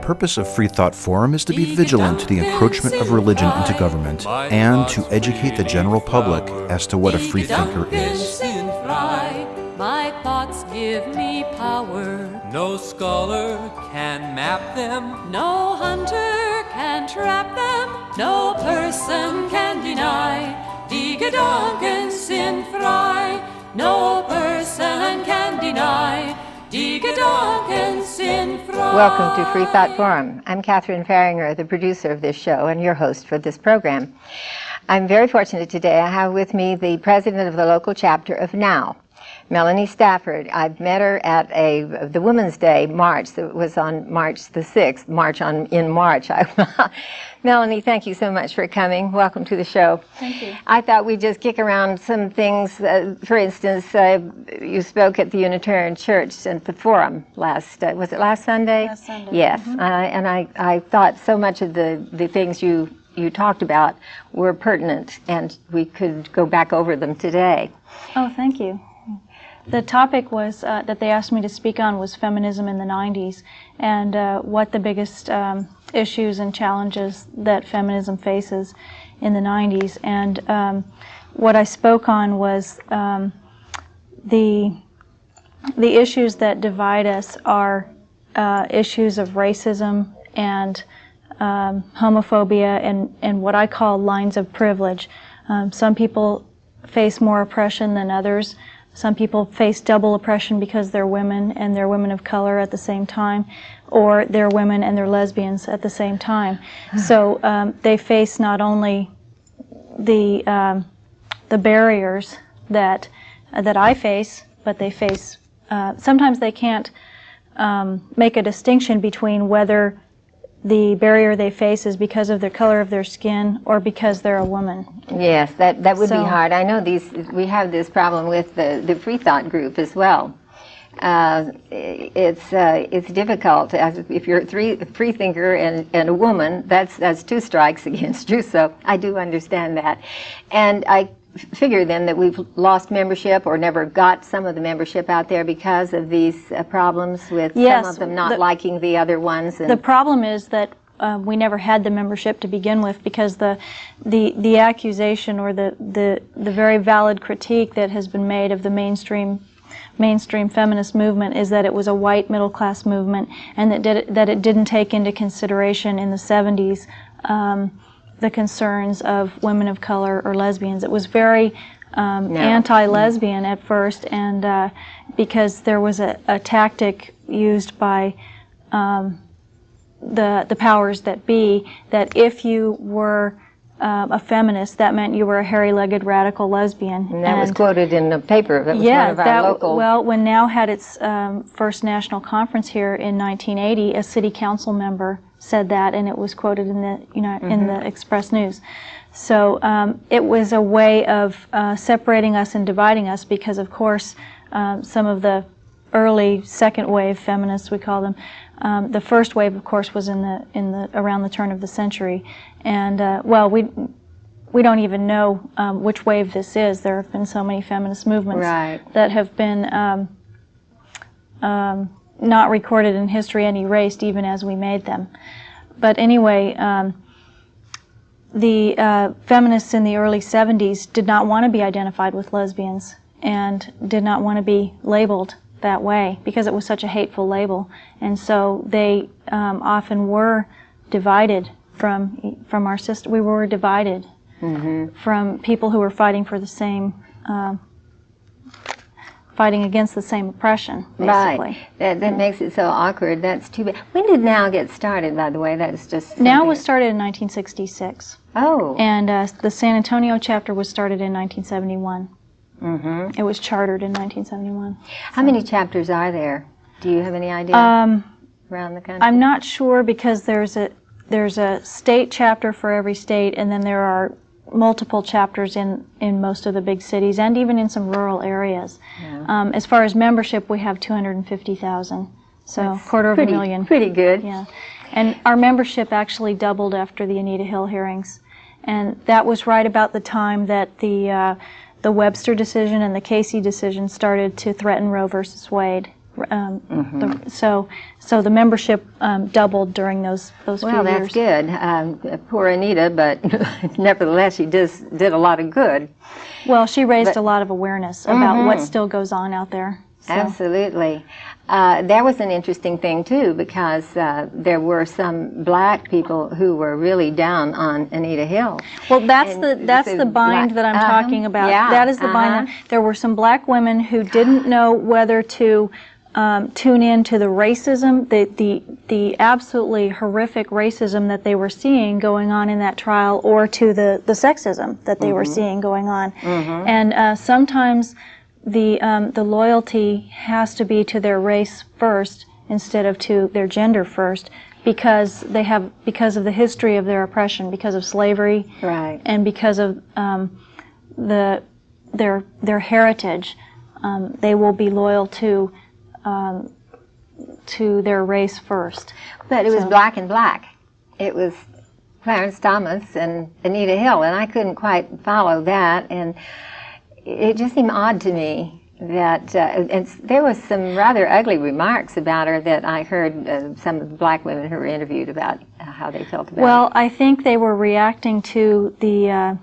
purpose of Freethought Forum is to be vigilant to the encroachment of religion into government and to educate the general public as to what a freethinker is. My thoughts give me power. No scholar can map them. No hunter can trap them. No person can deny. Die Gedanken sind frei. No person can deny. Die Gedanken sind frei. Welcome to Freethought Forum. I'm Catherine Fahringer, the producer of this show and your host for this program. I'm very fortunate today. I have with me the president of the local chapter of N.O.W., Melanie Stafford. I've met her at the Women's Day march that was on March the 6th, in March. Melanie, thank you so much for coming. Welcome to the show. Thank you. I thought we'd just kick around some things. For instance, you spoke at the Unitarian Church at the Forum was it last Sunday? Last Sunday. Yes, Mm-hmm. and I thought so much of the things you talked about were pertinent, and we could go back over them today. Oh, thank you. The topic was that they asked me to speak on was feminism in the 90s and what the biggest issues and challenges that feminism faces in the 90s. And what I spoke on was the issues that divide us are issues of racism and homophobia and what I call lines of privilege. Some people face more oppression than others. Some people face double oppression because they're women and they're women of color at the same time, or they're women and they're lesbians at the same time. So they face not only the barriers that I face, but they face sometimes they can't make a distinction between whether the barrier they face is because of the color of their skin or because they're a woman. Yes, that would be hard. I know we have this problem with the Freethought group as well. It's difficult. If you're a freethinker and a woman, that's two strikes against you, so I do understand that. And I figure then that we've lost membership or never got some of the membership out there because of these problems with some of them not liking the other ones. And the problem is that we never had the membership to begin with because the accusation or the very valid critique that has been made of the mainstream feminist movement is that it was a white middle class movement and that it didn't take into consideration in the 70s the concerns of women of color or lesbians. It was very anti-lesbian at first, and because there was a tactic used by the powers that be, that if you were a feminist, that meant you were a hairy-legged radical lesbian. And that was quoted in the paper. That was one of our local... Well, when N.O.W. had its first national conference here in 1980, a city council member said that, and it was quoted in the in the Express News. So it was a way of separating us and dividing us because, of course, some of the early second wave feminists, we call them, the first wave, of course, was in the around the turn of the century, and we don't even know which wave this is. There have been so many feminist movements that have been not recorded in history and erased even as we made them. But anyway, the feminists in the early 70s did not want to be identified with lesbians and did not want to be labeled that way because it was such a hateful label. And so they often were divided from our system. We were divided from people who were fighting for the same fighting against the same oppression, basically. Right. That makes it so awkward. That's too bad. When did N.O.W. get started, by the way? That is just... N.O.W. was started in 1966. Oh. And the San Antonio chapter was started in 1971. Mm-hmm. It was chartered in 1971. How many chapters are there? Do you have any idea around the country? I'm not sure because there's a state chapter for every state, and then there are multiple chapters in most of the big cities and even in some rural areas. Yeah. As far as membership, we have 250,000, so a quarter of a million. Pretty good. Yeah, and our membership actually doubled after the Anita Hill hearings, and that was right about the time that the Webster decision and the Casey decision started to threaten Roe versus Wade. So the membership doubled during those few years. Well, that's good. Poor Anita, but nevertheless, she did a lot of good. Well, she raised a lot of awareness about what still goes on out there. So. Absolutely. That was an interesting thing, too, because there were some black people who were really down on Anita Hill. Well, that's the bind that I'm talking about. Yeah, that is the bind. There were some black women who didn't know whether to tune in to the racism, the absolutely horrific racism that they were seeing going on in that trial, or to the sexism that they were seeing going on. And sometimes the loyalty has to be to their race first instead of to their gender first, because of the history of their oppression, because of slavery, right, and because of their heritage. They will be loyal to their race first. But it was black and black. It was Clarence Thomas and Anita Hill, and I couldn't quite follow that, and it just seemed odd to me that, and there was some rather ugly remarks about her that I heard some of the black women who were interviewed about how they felt about Well, it. I think they were reacting to the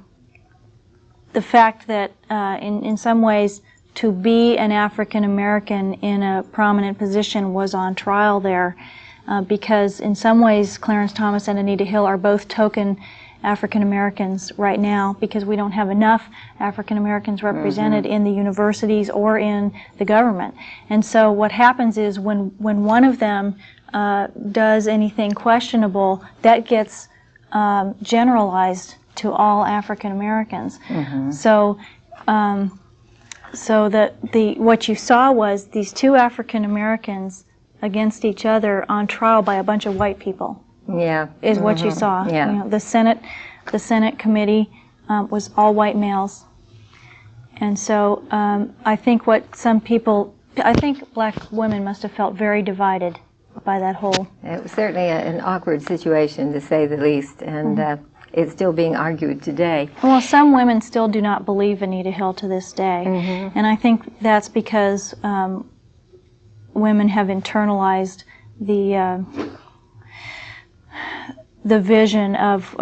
fact that in some ways, to be an African American in a prominent position was on trial there, because in some ways Clarence Thomas and Anita Hill are both token African Americans right now, because we don't have enough African Americans represented in the universities or in the government. And so what happens is when one of them does anything questionable, that gets generalized to all African Americans. So that what you saw was these two African Americans against each other on trial by a bunch of white people. Yeah, Is what you saw. Yeah. You know, the Senate committee was all white males, and so I think black women must have felt very divided by that whole. it was certainly an awkward situation, to say the least, and it's still being argued today. Well, some women still do not believe Anita Hill to this day, and I think that's because women have internalized the vision of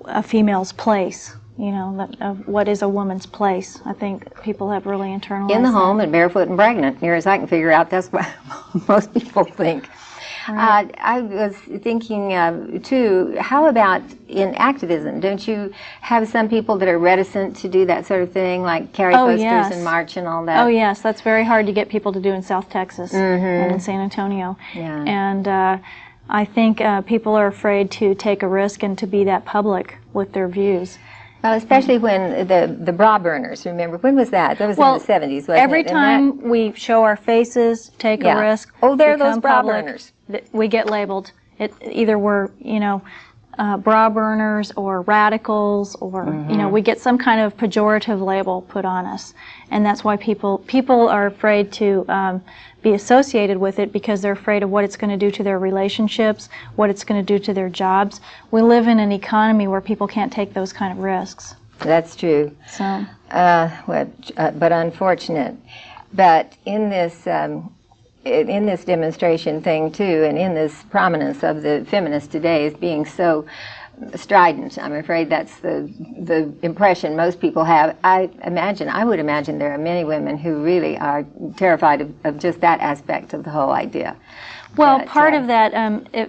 a female's place, you know, of what is a woman's place. I think people have really internalized In the that. home and barefoot and pregnant, near as I can figure out, that's what most people think. Right. I was thinking, too, how about in activism? Don't you have some people that are reticent to do that sort of thing, like carry posters yes. and march and all that? Oh, yes. That's very hard to get people to do in South Texas and in San Antonio. Yeah. And I think people are afraid to take a risk and to be that public with their views. Well, especially when the bra burners, remember, when was that? That was in the 70s, wasn't every it? And time we show our faces, take a risk, oh, there are become those bra public, burners. We get labeled. Either we're, bra burners or radicals, or, we get some kind of pejorative label put on us. And that's why people are afraid to be associated with it, because they're afraid of what it's going to do to their relationships, what it's going to do to their jobs. We live in an economy where people can't take those kind of risks. That's true. So, but unfortunate. But in this demonstration thing too, and in this prominence of the feminists today as being so strident, I'm afraid that's the impression most people have. I would imagine there are many women who really are terrified of just that aspect of the whole idea. well, But, part of that,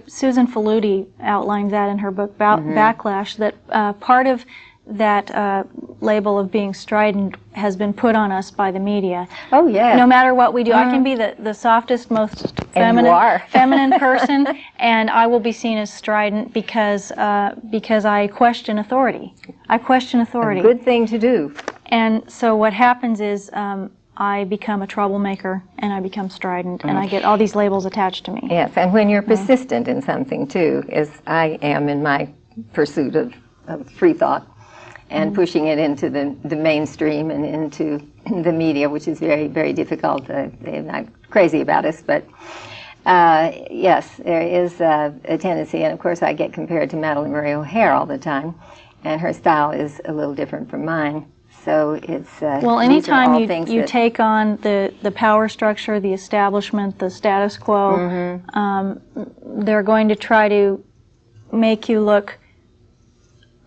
Susan Faludi outlined that in her book Backlash, that part of that label of being strident has been put on us by the media. Oh, yes. No matter what we do, I can be the softest, most feminine person, and I will be seen as strident because I question authority. I question authority. A good thing to do. And so what happens is I become a troublemaker, and I become strident, and I get all these labels attached to me. Yes, and when you're persistent in something too, as I am in my pursuit of free thought, and pushing it into the mainstream and into the media, which is very, very difficult. They're not crazy about us, but yes, there is a tendency, and of course I get compared to Madeline Murray O'Hare all the time, and her style is a little different from mine. So it's well, these are all anytime things you that- take on the power structure, the establishment, the status quo, they're going to try to make you look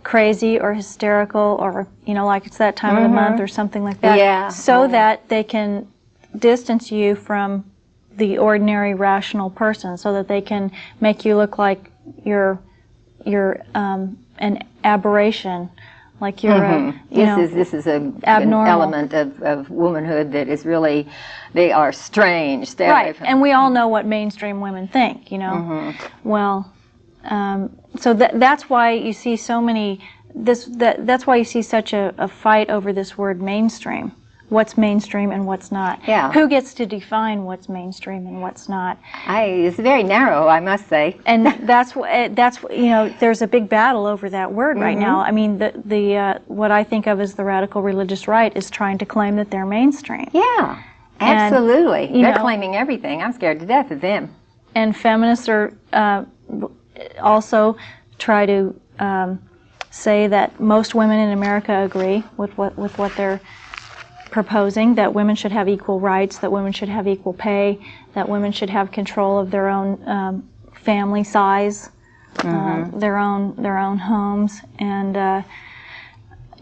crazy or hysterical, or like it's that time of the month or something like that, Yeah. so that they can distance you from the ordinary rational person, so that they can make you look like you're an aberration, like you're This is an abnormal. element of womanhood that is really, they are strange. Stay away Right, from and we all know what mainstream women think, Well, so that's why you see so many. That's why you see such a fight over this word mainstream. What's mainstream and what's not? Yeah. Who gets to define what's mainstream and what's not? It's very narrow, I must say. And that's there's a big battle over that word right now. I mean, the what I think of as the radical religious right is trying to claim that they're mainstream. Yeah, And, absolutely. you They're know- claiming everything. I'm scared to death of them. And feminists are also try to say that most women in America agree with what they're proposing, that women should have equal rights, that women should have equal pay, that women should have control of their own family size, their own homes, and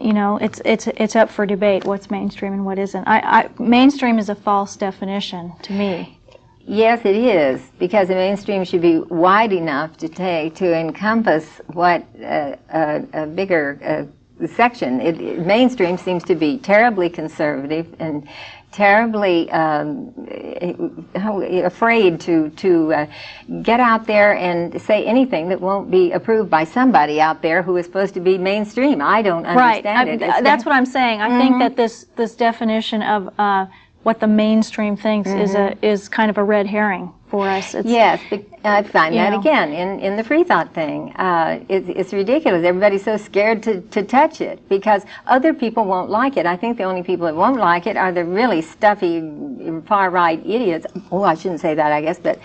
it's up for debate what's mainstream and what isn't. Mainstream is a false definition to me. Yes, it is, because the mainstream should be wide enough to encompass what a bigger section. Mainstream seems to be terribly conservative and terribly afraid to get out there and say anything that won't be approved by somebody out there who is supposed to be mainstream. I don't understand it. That's what I'm saying. I think that this definition of what the mainstream thinks is kind of a red herring for us. Yes, but I find that know. again in the Freethought thing. It's ridiculous. Everybody's so scared to touch it because other people won't like it. I think the only people that won't like it are the really stuffy far-right idiots. Oh, I shouldn't say that, I guess, but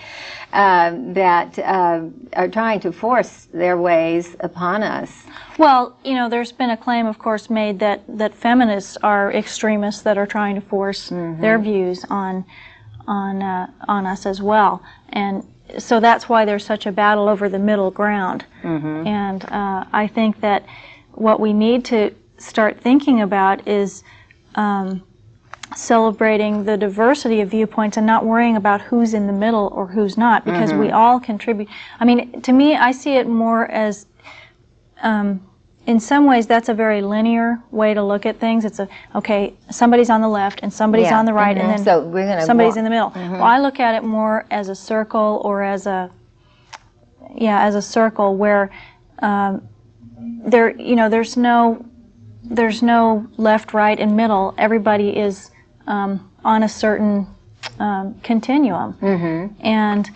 that are trying to force their ways upon us. Well, there's been a claim, of course, made that feminists are extremists that are trying to force their views on us as well, and so that's why there's such a battle over the middle ground. And I think that what we need to start thinking about is celebrating the diversity of viewpoints and not worrying about who's in the middle or who's not, because we all contribute. I mean, to me, I see it more as in some ways, that's a very linear way to look at things. It's somebody's on the left and somebody's on the right, and then so we're gonna somebody's in the middle. Well, I look at it more as a circle, or as a circle where there's no left, right, and middle. Everybody is on a certain continuum, and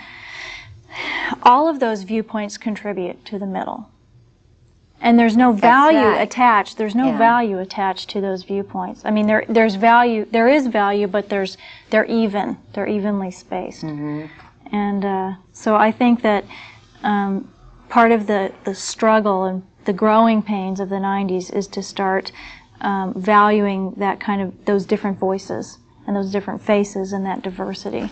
all of those viewpoints contribute to the middle. And there's no value attached. There's no value attached to those viewpoints. I mean, there's value. There is value, but they're even. They're evenly spaced. And so I think that part of the struggle and the growing pains of the 90s is to start valuing that kind of those different voices and those different faces and that diversity.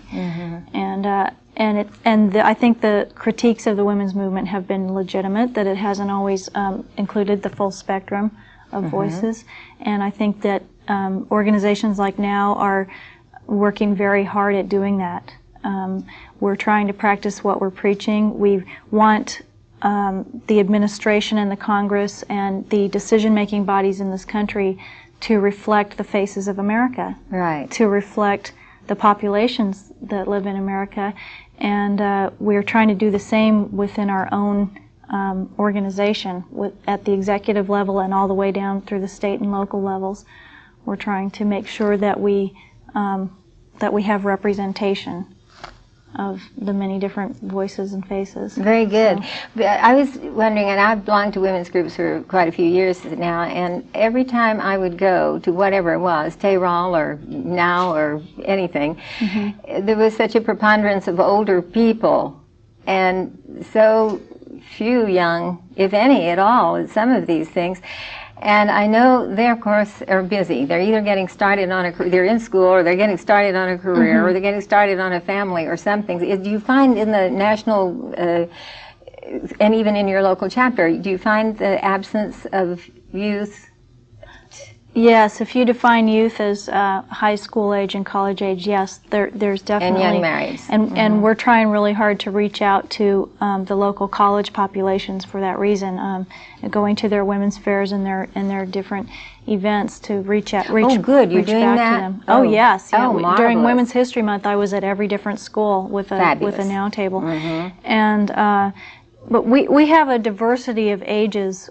And I think the critiques of the women's movement have been legitimate, that it hasn't always included the full spectrum of voices. And I think that organizations like NOW are working very hard at doing that. We're trying to practice what we're preaching. We want the administration and the Congress and the decision-making bodies in this country to reflect the faces of America. Right. To reflect the populations that live in America. And we're trying to do the same within our own organization, at the executive level and all the way down through the state and local levels. We're trying to make sure that we have representation of the many different voices and faces. Very good. I was wondering, and I've belonged to women's groups for quite a few years now, and every time I would go to whatever it was, Tehran or NOW or anything, there was such a preponderance of older people, and so few young, if any at all, in some of these things. And I know they, of course, are busy. They're either getting started on they're in school, or they're getting started on a career, or they're getting started on a family or something. Do you find in the national, and even in your local chapter, do you find the absence of youth? Yes, if you define youth as high school age and college age, yes, there's definitely... And young marrieds. And we're trying really hard to reach out to the local college populations for that reason, going to their women's fairs and their different events to reach out. Oh, good. You're doing back that? To them. Oh, yes. Yeah. Oh, During Women's History Month, I was at every different school with a Now table. And... But we have a diversity of ages,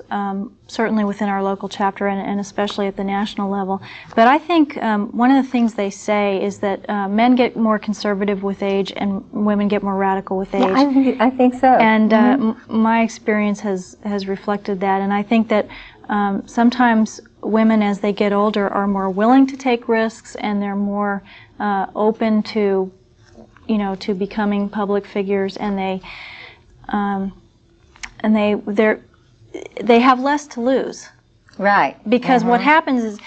certainly within our local chapter and especially at the national level. But I think one of the things they say is that men get more conservative with age and women get more radical with age. Yeah, I think so. And my experience has reflected that. And I think that sometimes women, as they get older, are more willing to take risks, and they're more open to, to becoming public figures, and they have less to lose. Right. Because what happens is,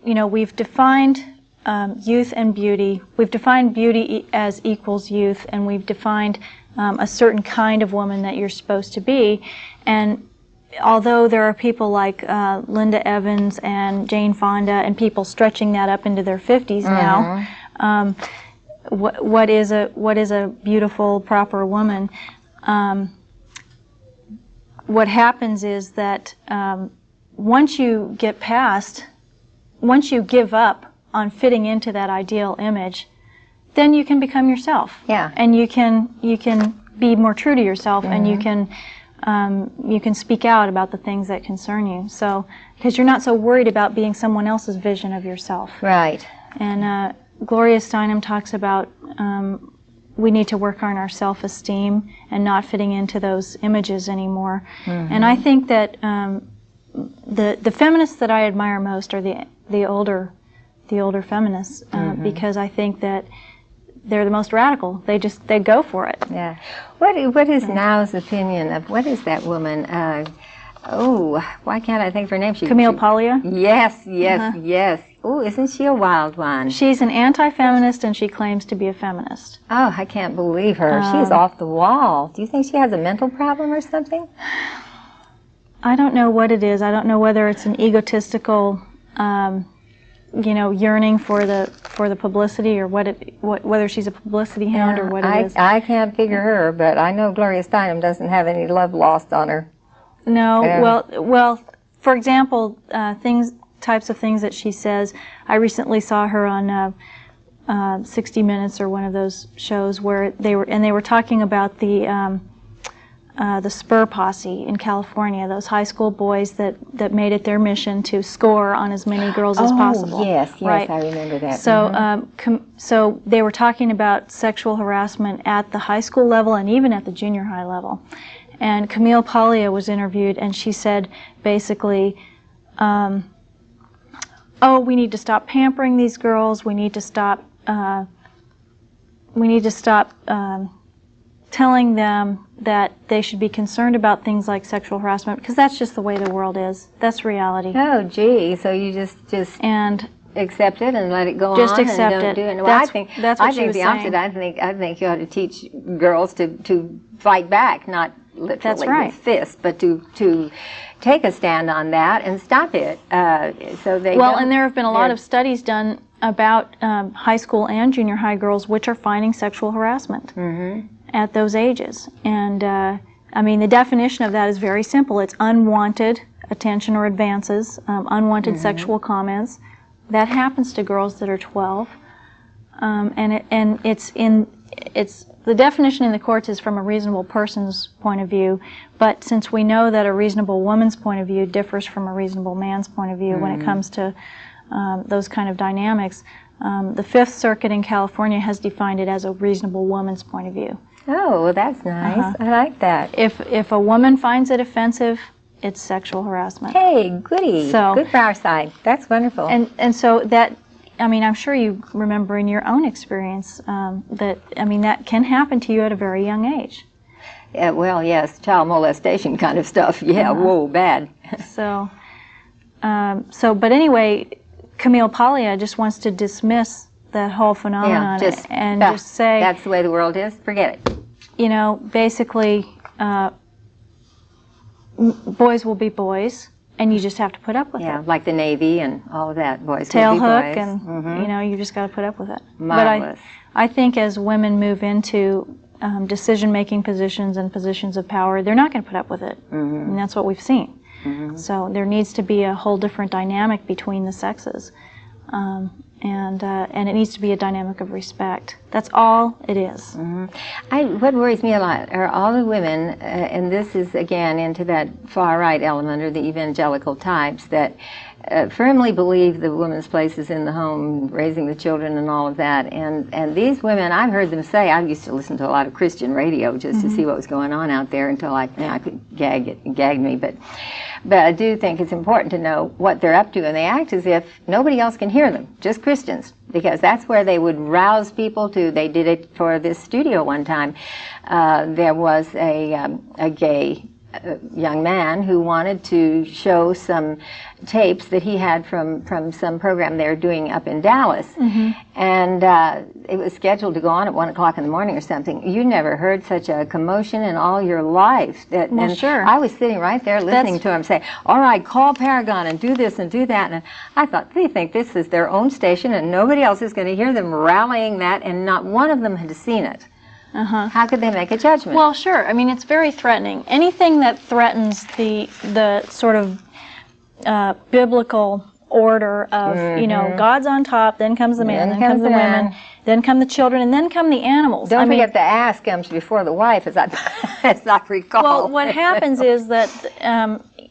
we've defined youth and beauty. We've defined beauty as equals youth, and we've defined a certain kind of woman that you're supposed to be. And although there are people like Linda Evans and Jane Fonda and people stretching that up into their 50s now, what is a beautiful, proper woman? What happens is that once you give up on fitting into that ideal image, then you can become yourself. Yeah. And you can be more true to yourself, and you can speak out about the things that concern you. So, because you're not so worried about being someone else's vision of yourself. Right. And Gloria Steinem talks about we need to work on our self-esteem and not fitting into those images anymore. And I think that the feminists that I admire most are the older feminists, because I think that they're the most radical. They go for it. Yeah. What is Now's opinion of, what is that woman? Why can't I think of her name? Camille Paglia? Yes. Oh, isn't she a wild one? She's an anti-feminist, and she claims to be a feminist. Oh, I can't believe her. She's off the wall. Do you think she has a mental problem or something? I don't know what it is. I don't know whether it's an egotistical, yearning for the publicity, or whether she's a publicity hound, or what it is. I can't figure her, but I know Gloria Steinem doesn't have any love lost on her. No. Well. For example, types of things that she says. I recently saw her on 60 Minutes, or one of those shows, where they were talking about the Spur Posse in California, those high school boys that made it their mission to score on as many girls as possible. Oh, yes, right? I remember that. So, so they were talking about sexual harassment at the high school level and even at the junior high level. And Camille Paglia was interviewed, and she said basically, we need to stop pampering these girls. We need to stop telling them that they should be concerned about things like sexual harassment, because that's just the way the world is. That's reality. Oh, gee. So you just and accept it and let it go just on accept and don't it. do it. Well, That's, I think that's what I she think was the saying. opposite. I think you ought to teach girls to fight back, not literally That's right. with fists, but to take a stand on that and stop it. So they and there have been a lot of studies done about high school and junior high girls which are finding sexual harassment at those ages. And the definition of that is very simple. It's unwanted attention or advances, unwanted sexual comments. That happens to girls that are 12, it's the definition in the courts is from a reasonable person's point of view, but since we know that a reasonable woman's point of view differs from a reasonable man's point of view when it comes to those kind of dynamics, the Fifth Circuit in California has defined it as a reasonable woman's point of view. Oh, well, that's nice. I like that. If a woman finds it offensive, it's sexual harassment. Hey, goody. So, good for our side. That's wonderful. And so that, I'm sure you remember in your own experience that can happen to you at a very young age. Yeah, well, yes, child molestation kind of stuff. Yeah, whoa, bad. So, But anyway, Camille Paglia just wants to dismiss the whole phenomenon and just say that's the way the world is. Forget it. You know, basically, boys will be boys, and you just have to put up with it. Yeah, like the Navy and all of that. Boys Tail will be hook, boys. and you know, you just got to put up with it. Marvelous. But I think as women move into decision-making positions and positions of power, they're not going to put up with it, and that's what we've seen. So there needs to be a whole different dynamic between the sexes, and it needs to be a dynamic of respect. That's all it is. What worries me a lot are all the women, and this is again into that far-right element or the evangelical types that firmly believe the woman's place is in the home, raising the children and all of that. And these women, I've heard them say, I used to listen to a lot of Christian radio just to see what was going on out there until I could gag me. But I do think it's important to know what they're up to, and they act as if nobody else can hear them, just Christians, because that's where they would rouse people to. They did it for this studio one time. There was a gay young man who wanted to show some tapes that he had from some program they were doing up in Dallas. And it was scheduled to go on at 1 o'clock in the morning or something. You never heard such a commotion in all your life. Sure. I was sitting right there listening to him say, all right, call Paragon and do this and do that. And I thought, they think this is their own station and nobody else is going to hear them rallying that, and not one of them had seen it. How could they make a judgment? Well, sure. I mean, it's very threatening. Anything that threatens the sort of biblical order of, you know, God's on top, then comes the man, then comes the women, then come the children, and then come the animals. Don't forget the ass comes before the wife, as I recall. Well, what happens is that,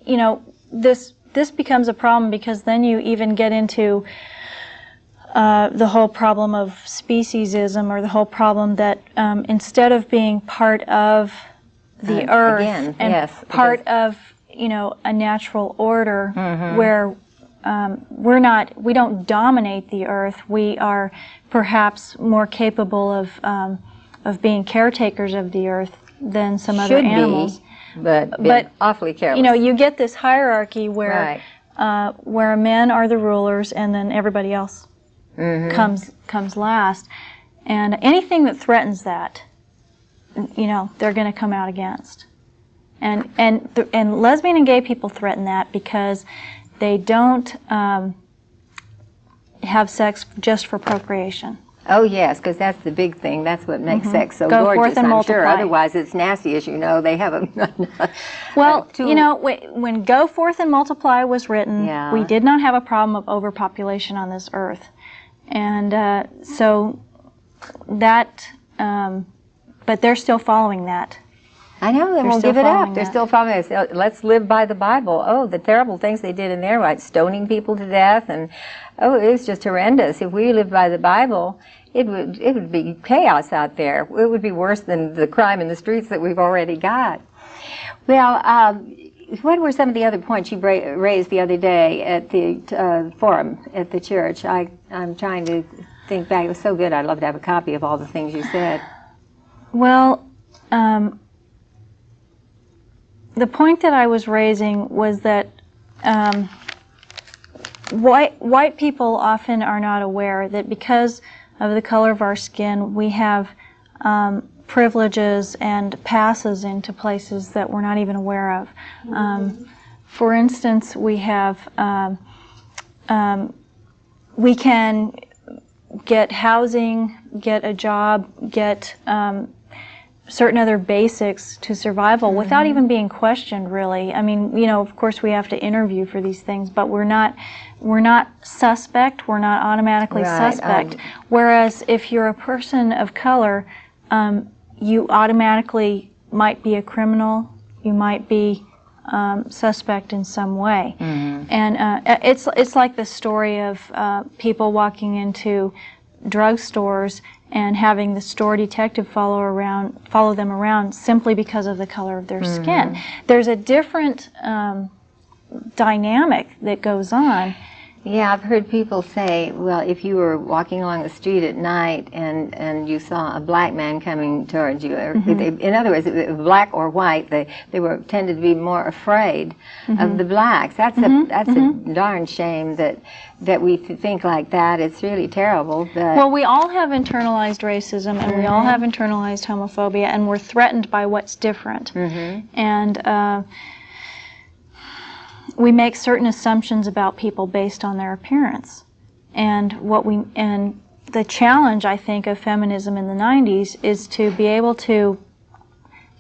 you know, this becomes a problem because then you even get into the whole problem of speciesism, or the whole problem that instead of being part of the earth part of, you know, a natural order where we don't dominate the earth, we are perhaps more capable of being caretakers of the earth than some other animals. But awfully careless. You know, you get this hierarchy where where men are the rulers and then everybody else comes last, and anything that threatens that, you know, they're going to come out against. And lesbian and gay people threaten that because they don't have sex just for procreation. Oh yes, because that's the big thing. That's what makes sex so Go gorgeous, forth and I'm multiply. sure. Otherwise, it's nasty, as you know. They have a well, you know, when "Go forth and multiply" was written, we did not have a problem of overpopulation on this earth. And so that, but they're still following that. I know, they won't give it up. They're still following it. Let's live by the Bible. Oh, the terrible things they did in there, like stoning people to death, and oh, it was just horrendous. If we lived by the Bible, it would be chaos out there. It would be worse than the crime in the streets that we've already got. Well, what were some of the other points you raised the other day at the forum at the church? I'm trying to think back. It was so good. I'd love to have a copy of all the things you said. Well, the point that I was raising was that white people often are not aware that because of the color of our skin, we have privileges and passes into places that we're not even aware of. For instance, we have we can get housing, get a job, get certain other basics to survival without even being questioned, really. I mean, you know, of course we have to interview for these things, but we're not suspect, we're not automatically suspect. Whereas if you're a person of color, you automatically might be a criminal, you might be suspect in some way. And it's like the story of people walking into drugstores and having the store detective follow them around simply because of the color of their skin. There's a different dynamic that goes on, Yeah, I've heard people say, well, if you were walking along the street at night and you saw a black man coming towards you, or in other words, black or white, they tended to be more afraid of the blacks. That's a darn shame that we think like that. It's really terrible. But well, we all have internalized racism, and we all have internalized homophobia, and we're threatened by what's different. And we make certain assumptions about people based on their appearance. And the challenge, I think, of feminism in the 90s is to be able to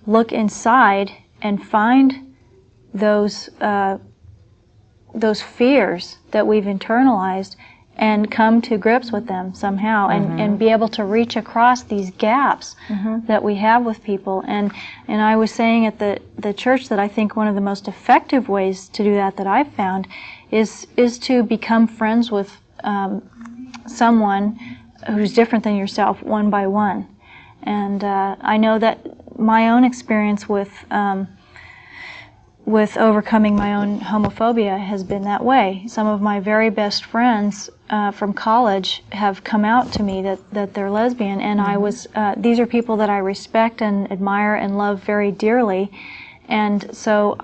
look inside and find those fears that we've internalized and come to grips with them somehow, and be able to reach across these gaps that we have with people. And I was saying at the church that I think one of the most effective ways to do that I've found is to become friends with someone who's different than yourself, one by one. And I know that my own experience with overcoming my own homophobia has been that way. Some of my very best friends from college have come out to me that they're lesbian, and these are people that I respect and admire and love very dearly, and so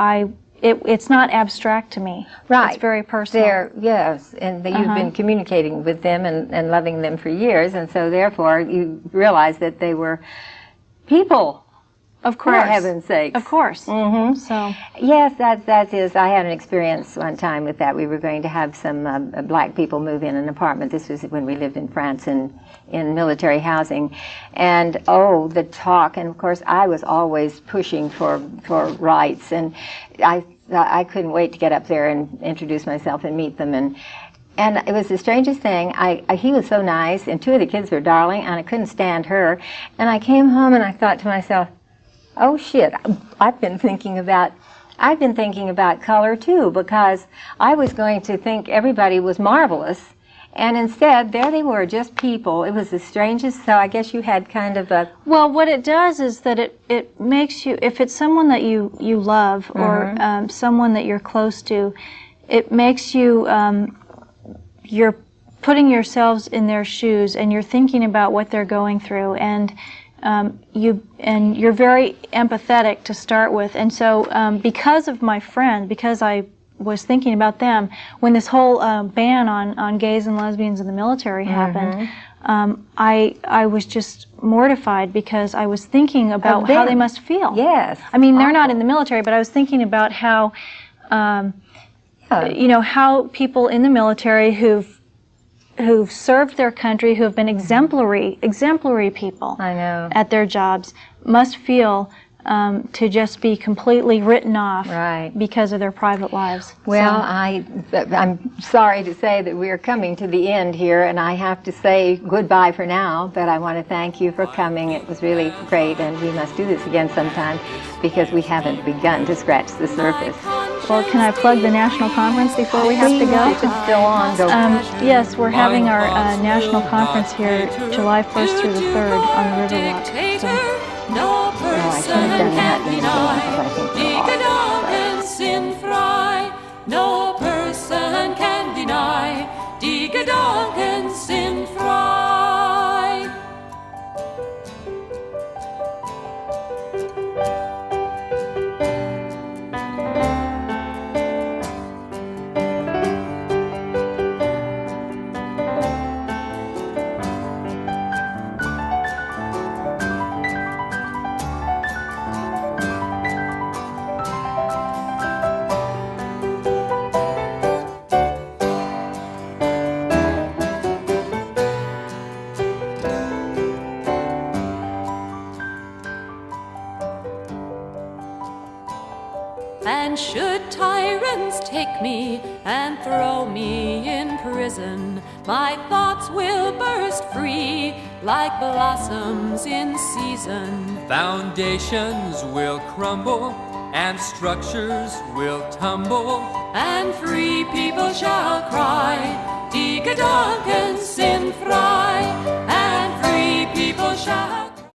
it's not abstract to me. Right. It's very personal. Yes, and you've been communicating with them and loving them for years, and so therefore you realize that they were people. Of course. For heaven's sake. Of course. So yes, that is. I had an experience one time with that. We were going to have some black people move in an apartment. This was when we lived in France in military housing, and the talk. And of course, I was always pushing for rights, and I couldn't wait to get up there and introduce myself and meet them. And it was the strangest thing. He was so nice, and two of the kids were darling, and I couldn't stand her. And I came home and I thought to myself, oh shit, I've been thinking about color too, because I was going to think everybody was marvelous, and instead there they were, just people. It was the strangest. So I guess you had kind of a... Well, what it does is that it makes you, if it's someone that you love, or someone that you're close to, it makes you, you're putting yourselves in their shoes, and you're thinking about what they're going through, and you're very empathetic to start with. And so because of my friend, because I was thinking about them, when this whole ban on gays and lesbians in the military happened, I was just mortified, because I was thinking about how they must feel. Yes. I mean, they're not in the military, but I was thinking about how, how people in the military who've served their country, who have been exemplary people at their jobs, must feel to just be completely written off because of their private lives. Well, I'm sorry to say that we're coming to the end here, and I have to say goodbye for now, but I want to thank you for coming. It was really great, and we must do this again sometime, because we haven't begun to scratch the surface. Well, can I plug the national conference before we have to go? If it's still on, go. Yes, we're having our national conference here July 1st through the 3rd on the Riverwalk. No person can deny, die sin frei. No person can deny, die Gedanken sind frei. And should tyrants take me and throw me in prison, my thoughts will burst free like blossoms in season. Foundations will crumble and structures will tumble, and free people shall cry, Die Gedanken sind frei, and free people shall